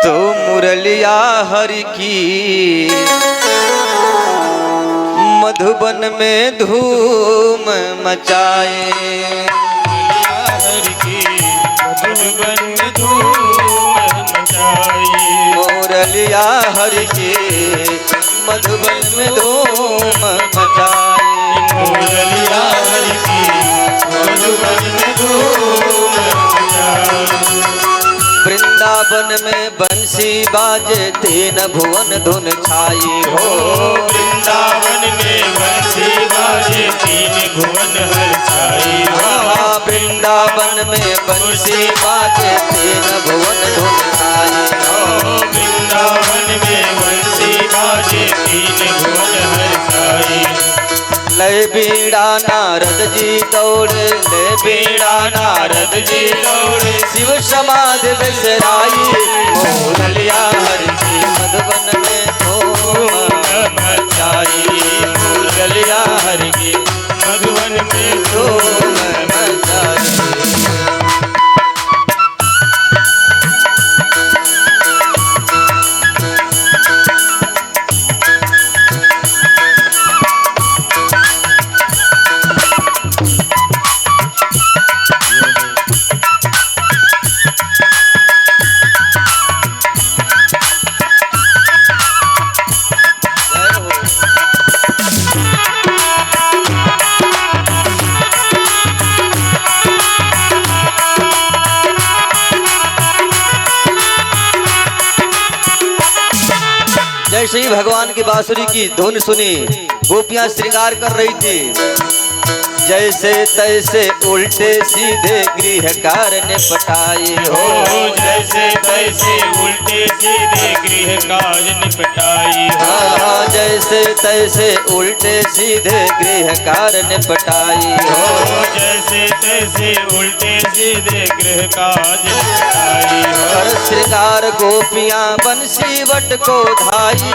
तो मुरलिया हरि की मधुबन में धूम मचाए। मुरलिया हरि की मधुबन में धूम मचाए। मुरलिया हरि की मधुबन में धूम मचाए। वृंदावन में बंसी बाजे तीन भुवन धुन छाई हो। वृंदावन में बंसी बाजे तीन भुवन हर छाई हो। वृंदावन में बंसी बाजे तीन भुवन धुन छाई हो। वृंदावन में बंसी बाजे तीन भुवन हर छाई। लय बीड़ा नारद जी दौड़े, लय बीड़ा नारद जी दौड़े, शिव समाधि बिसराई। मुरलिया हरि की मधुबन में धूम मचाई। मुरलिया हरि की मधुबन में धूम मचाई। जैसे ही भगवान की बांसुरी की धुन सुनी, गोपियां श्रृंगार कर रही थी। जैसे तैसे उल्टे सीधे गृहकार ने पटाए हो। जैसे तैसे उल्टे सीधे गृह काज निपटाई हो। जैसे तैसे उल्टे सीधे गृहकार ने पटाई हो। जैसे तैसे उल्टे सीधे गृह काज निपटाई हो। कर श्रृंगार गोपियां बंसी बट को धाई।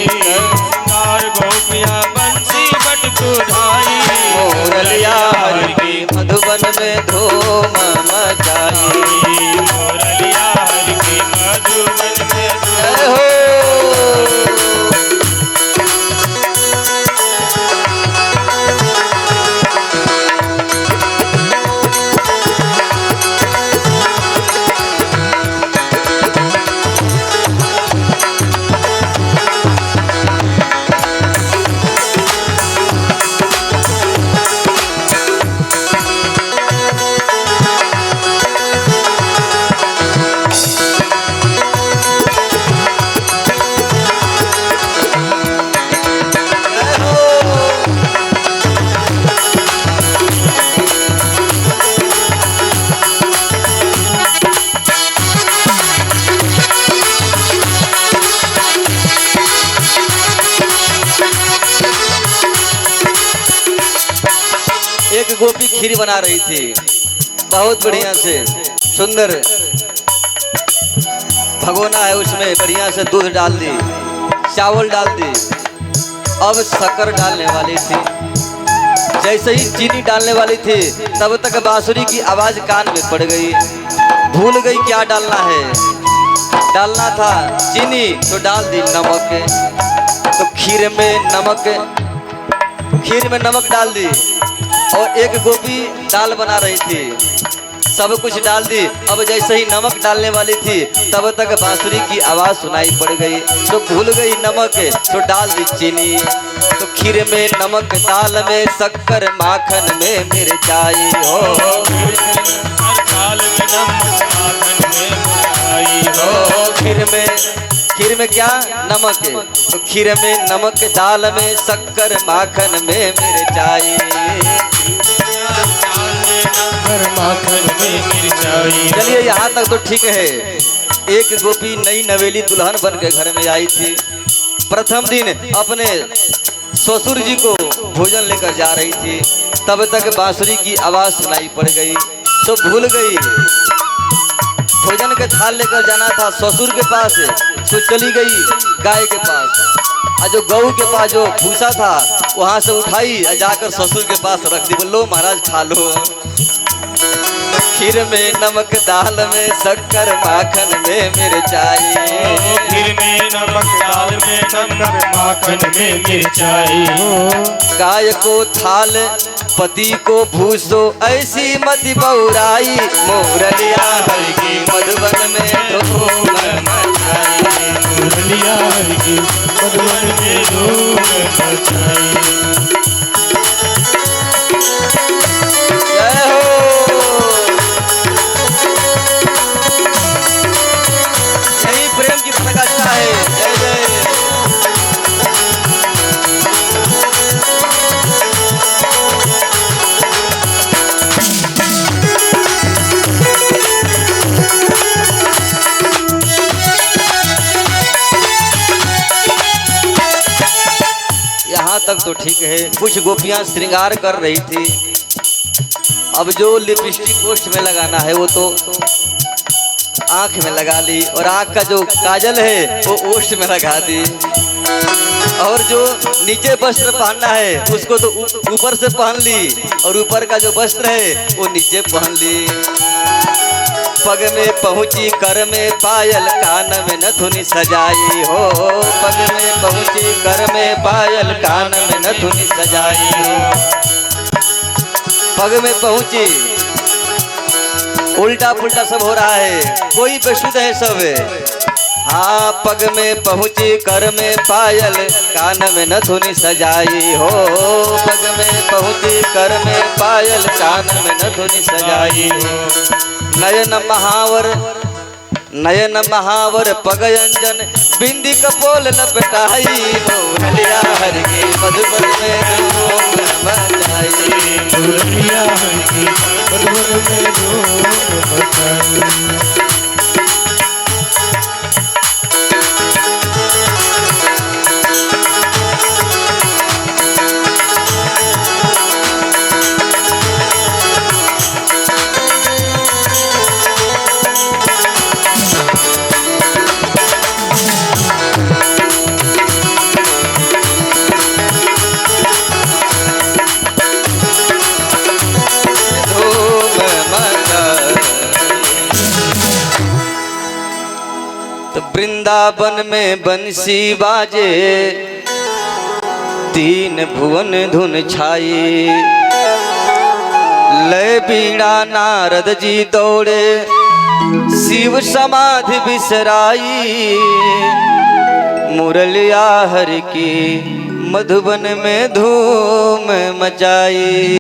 श्रृंगार गोपियां बंसी बट को धाई। मुरलिया हरि की मधुबन में धूम मचाई। मुरलिया हरि की मधुबन में जय हो। एक गोपी खीर बना रही थी, बहुत बढ़िया से सुंदर भगोना है, उसमें बढ़िया से दूध डाल दी, चावल डाल दी। अब शक्कर डालने वाली थी। जैसे ही चीनी डालने वाली थी, तब तक बांसुरी की आवाज कान में पड़ गई। भूल गई क्या डालना है। डालना था चीनी तो डाल दी नमक। तो खीर में नमक डाल दी। और एक गोपी दाल बना रही थी, सब कुछ डाल दी। अब जैसे ही नमक डालने वाली थी, तब तक बांसुरी की आवाज सुनाई पड़ गई। तो भूल गई नमक तो डाल दी चीनी। तो खीर में नमक, दाल में शक्कर, माखन में मिर्चाई हो। खीर में क्या नमक है, तो खीर में नमक, दाल में शक्कर, माखन में मिर्चाई। चलिए यहाँ तक तो ठीक है। एक गोपी नई नवेली दुल्हन बन के घर में आई थी। प्रथम दिन अपने ससुर जी को भोजन लेकर जा रही थी, तब तक बांसुरी की आवाज सुनाई पड़ गई। तो भूल गई भोजन के थाल लेकर जाना था ससुर के पास, तो चली गई गाय के पास। और जो गऊ के पास जो भूसा था वहां से उठाई और जाकर ससुर के पास रख दी। बोलो महाराज खा लो। खीर में नमक, दाल में शक्कर, माखन में मिर्चाई। खीर में नमक, दाल में शक्कर, माखन में मिर्चाई। गाय को थाल, पति को भूसो, ऐसी मति बौराई। मुरलिया हरि की मधुबन में धूम मचाई। मुरलिया हरि की मधुबन में धूम मचाई। जय हो। यही प्रेम की प्रकाशा है। जय जय। यहाँ तक तो ठीक है, कुछ गोपियां श्रृंगार कर रही थी। अब जो लिपस्टिक ओष्ठ में लगाना है वो तो आंख में लगा ली, और आंख का जो काजल है वो ओष्ठ में लगा दी, और जो नीचे वस्त्र पहनना है उसको तो ऊपर से पहन ली, और ऊपर का जो वस्त्र है वो नीचे पहन ली। पग में पहुंची कर में पायल, कान में नथुनी सजाई हो। पग में पहुंची कर में पायल, कान में नथुनी सजाई हो। पग में पहुंची, उल्टा पुल्टा सब हो रहा है, कोई बेशुद्ध है सब। हाँ, पग में पहुंची कर में पायल, कान में नथुनी सजाई हो। पग में पहुंची कर में पायल, कान में नथुनी सजाई हो। नयन महावर, नयन महावर, पगयंजन, बिंदी कपोल लपटाई। मुरलिया हरि की मधुबन में धूम मचाई। मुरलिया हरि की मधुबन में धूम मचाई। तो वृंदावन में बंसी बाजे, तीन भुवन धुन छाई। लय बीड़ा नारद जी दौड़े, शिव समाधि बिसराई। मुरलिया हरि की मधुबन में धूम मचाई।